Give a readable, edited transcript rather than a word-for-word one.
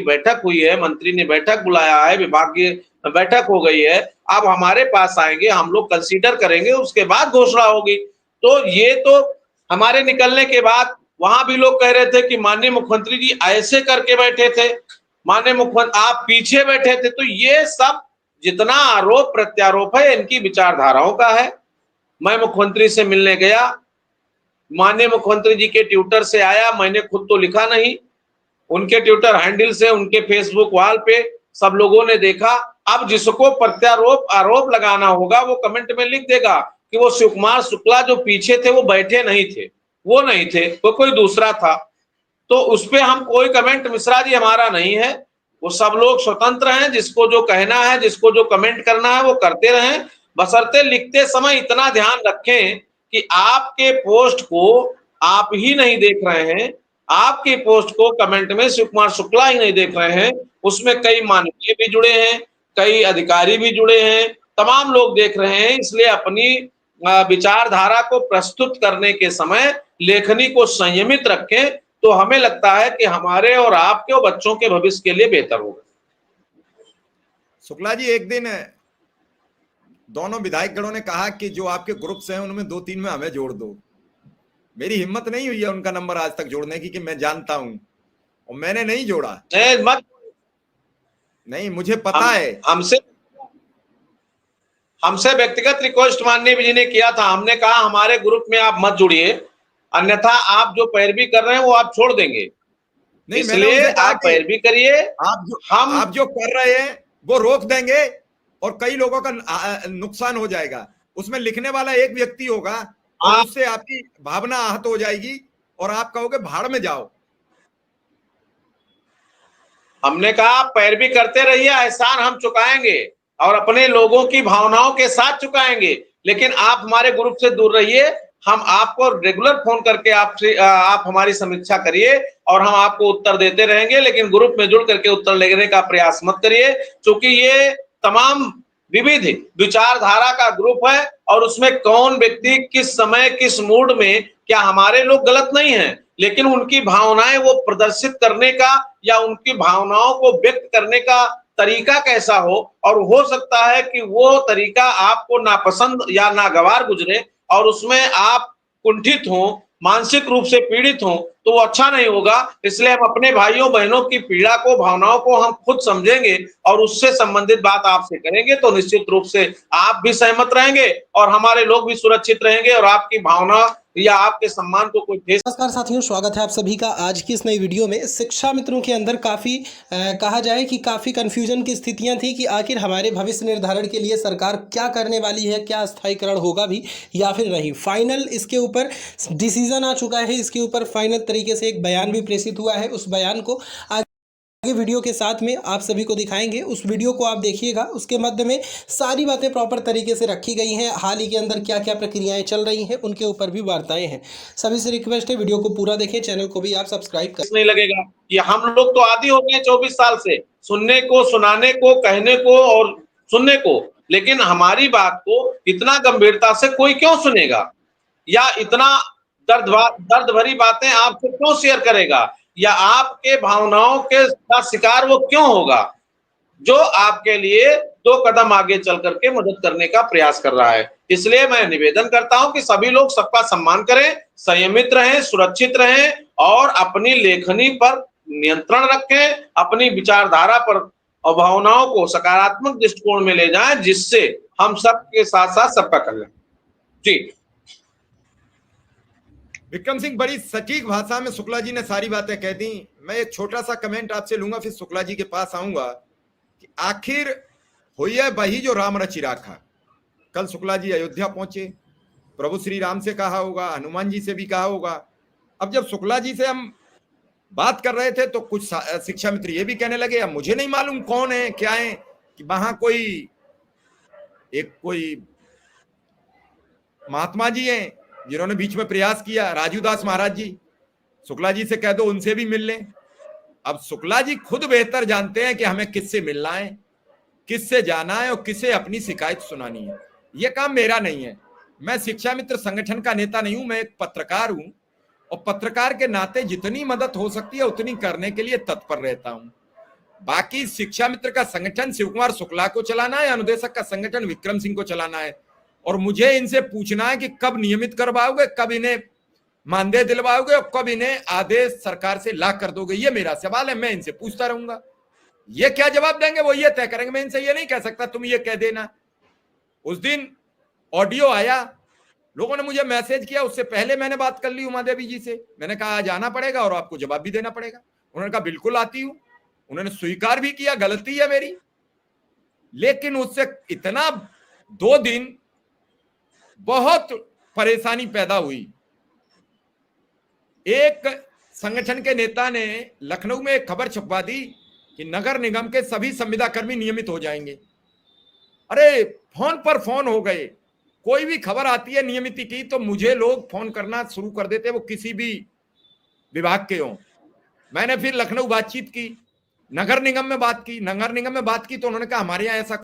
बैठक हुई है, मंत्री ने बैठक बुलाया है, विभागीय बैठक हो गई है, आप हमारे पास आएंगे, हम लोग कंसीडर करेंगे, उसके बाद घोषणा होगी। तो ये तो हमारे निकलने के बाद वहां भी लोग कह रहे थे कि माननीय मुख्यमंत्री जी ऐसे करके बैठे थे, माननीय मुख्यमंत्री आप पीछे बैठे थे। तो ये सब जितना आरोप प्रत्यारोप है इनकी विचारधाराओं का है। मैं मुख्यमंत्री से मिलने गया, माननीय मुख्यमंत्री जी के ट्विटर से आया, मैंने खुद तो लिखा नहीं, उनके ट्विटर हैंडल से, उनके फेसबुक वॉल पे सब लोगों ने देखा। अब जिसको प्रत्यारोप आरोप लगाना होगा वो कमेंट में लिख देगा कि वो शिव कुमार शुक्ला जो पीछे थे वो बैठे नहीं थे, वो नहीं थे, वो कोई दूसरा था। तो उस पर हम कोई कमेंट मिश्रा जी हमारा नहीं है, वो सब लोग स्वतंत्र हैं, जिसको जो कहना है, जिसको जो कमेंट करना है वो करते रहें, बशर्ते लिखते समय इतना ध्यान रखें कि आपके पोस्ट को आप ही नहीं देख रहे हैं, आपके पोस्ट को कमेंट में शिव कुमार शुक्ला ही नहीं देख रहे हैं, उसमें कई मानवीय भी जुड़े हैं, कई अधिकारी भी जुड़े हैं, तमाम लोग देख रहे हैं। इसलिए अपनी विचारधारा को प्रस्तुत करने के समय लेखनी को संयमित रखें, तो हमें लगता है कि हमारे और आपके और बच्चों के भविष्य के लिए बेहतर होगा। शुक्ला जी, एक दिन दोनों विधायक गणों ने कहा कि जो आपके ग्रुप्स हैं उनमें 2-3 में हमें जोड़ दो। मेरी हिम्मत नहीं हुई है उनका नंबर आज तक जोड़ने की, कि मैं जानता हूं और मैंने नहीं जोड़ा। मत नहीं, मुझे पता है। हमसे व्यक्तिगत रिक्वेस्ट माननीय जी ने किया था, हमने कहा हमारे ग्रुप में आप मत जुड़िए, अन्यथा आप जो पैरवी कर रहे हैं वो आप छोड़ देंगे। नहीं, इसलिए आप पैरवी करिए, आप जो कर रहे हैं वो रोक देंगे और कई लोगों का नुकसान हो जाएगा। उसमें लिखने वाला एक व्यक्ति होगा और उससे आपकी भावना आहत हो जाएगी और आप कहोगे भाड़ में जाओ। हमने कहा पैरवी करते रहिए, एहसान हम चुकाएंगे और अपने लोगों की भावनाओं के साथ चुकाएंगे, लेकिन आप हमारे ग्रुप से दूर रहिए। हम आपको रेगुलर फोन करके आप हमारी समीक्षा करिए और हम आपको उत्तर देते रहेंगे, लेकिन ग्रुप में जुड़ करके उत्तर लेने का प्रयास मत करिए, क्योंकि ये तमाम विविध विचारधारा का ग्रुप है और उसमें कौन व्यक्ति किस समय किस मूड में, क्या हमारे लोग गलत नहीं हैं, लेकिन उनकी भावनाएं वो प्रदर्शित करने का या उनकी भावनाओं को व्यक्त करने का तरीका कैसा हो, और हो सकता है कि वो तरीका आपको नापसंद या नागवार गुजरे और उसमें आप कुंठित हो, मानसिक रूप से पीड़ित हो, तो वो अच्छा नहीं होगा। इसलिए हम अपने भाइयों बहनों की पीड़ा को, भावनाओं को हम खुद समझेंगे और उससे संबंधित बात आपसे करेंगे, तो निश्चित रूप से आप भी सहमत रहेंगे और हमारे लोग भी सुरक्षित रहेंगे और आपकी भावना या आपके सम्मान को कोई ठेस। नमस्कार साथियों, स्वागत है आप सभी का आज की इस नई वीडियो में। शिक्षा मित्रों के अंदर काफ़ी कहा जाए कि काफ़ी कन्फ्यूजन की स्थितियां थी कि आखिर हमारे भविष्य निर्धारण के लिए सरकार क्या करने वाली है, क्या स्थायीकरण होगा भी या फिर नहीं। फाइनल इसके ऊपर डिसीजन आ चुका है, इसके ऊपर फाइनल तरीके से एक बयान भी प्रेषित हुआ है। उस बयान को आगे वीडियो के साथ में आप सभी को दिखाएंगे, उस वीडियो को आप देखिएगा। उसके मध्य में सारी बातें प्रॉपर तरीके से रखी गई हैं, हाल ही के अंदर क्या क्या प्रक्रियाएं चल रही हैं उनके ऊपर भी वार्ताएं हैं। सभी से रिक्वेस्ट है वीडियो को पूरा देखें, चैनल को भी आप सब्सक्राइब करें। नहीं लगेगा कि हम लोग तो आदी हो गए 24 साल से सुनने को, सुनाने को, कहने को और सुनने को, लेकिन हमारी बात को इतना गंभीरता से कोई क्यों सुनेगा, या इतना दर्द भरी बातें आपसे क्यों शेयर करेगा, या आपके भावनाओं के शिकार वो क्यों होगा, जो आपके लिए 2 कदम आगे चल करके मदद करने का प्रयास कर रहा है। इसलिए मैं निवेदन करता हूं कि सभी लोग सबका सम्मान करें, संयमित रहें, सुरक्षित रहें और अपनी लेखनी पर नियंत्रण रखें, अपनी विचारधारा पर और भावनाओं को सकारात्मक दृष्टिकोण में ले जाएं, जिससे हम सबके साथ साथ सबका कल्याण। जी विक्रम सिंह, बड़ी सटीक भाषा में शुक्ला जी ने सारी बातें कह दी। मैं एक छोटा सा कमेंट आपसे लूंगा, फिर शुक्ला जी के पास आऊंगा कि आखिर हुई है वही जो राम रचि राखा। कल शुक्ला जी अयोध्या पहुंचे, प्रभु श्री राम से कहा होगा, हनुमान जी से भी कहा होगा। अब जब शुक्ला जी से हम बात कर रहे थे तो कुछ शिक्षा मित्र ये भी कहने लगे, अब मुझे नहीं मालूम कौन है क्या है, कि वहां कोई महात्मा जी हैं जिन्होंने बीच में प्रयास किया, राजू दास महाराज जी। शुक्ला जी से कह दो उनसे भी मिल लें। अब शुक्ला जी खुद बेहतर जानते हैं कि हमें किससे मिलना है, किससे जाना है और किसे अपनी शिकायत सुनानी है। यह काम मेरा नहीं है। मैं शिक्षा मित्र संगठन का नेता नहीं हूं, मैं एक पत्रकार हूं और पत्रकार के नाते जितनी मदद हो सकती है उतनी करने के लिए तत्पर रहता हूं। बाकी शिक्षा मित्र का संगठन शिव कुमार शुक्ला को चलाना है, अनुदेशक का संगठन विक्रम सिंह को चलाना है। और मुझे इनसे पूछना है कि कब नियमित करवाओगे, कब इन्हें मानदेय दिलवाओगे और कब इन्हें आदेश सरकार से ला कर दोगे। ये मेरा सवाल है, मैं इनसे पूछता रहूंगा। ये क्या जवाब देंगे वो ये तय करेंगे, मैं इनसे ये नहीं कह सकता तुम ये कह देना। उस दिन ऑडियो आया, लोगों ने मुझे मैसेज किया, उससे पहले मैंने बात कर ली उमा देवी जी से। मैंने कहा आज आना पड़ेगा और आपको जवाब भी देना पड़ेगा। उन्होंने कहा बिल्कुल आती हूं। उन्होंने स्वीकार भी किया गलती है मेरी, लेकिन उससे इतना 2 दिन बहुत परेशानी पैदा हुई। एक संगठन के नेता ने लखनऊ में एक खबर छपवा दी कि नगर निगम के सभी संविदा कर्मी नियमित हो जाएंगे। अरे फोन पर फोन हो गए, कोई भी खबर आती है नियमित की तो मुझे लोग फोन करना शुरू कर देते, वो किसी भी विभाग के हों। मैंने फिर लखनऊ बातचीत की, नगर निगम में बात की तो उन्होंने कहा हमारे यहाँ ऐसा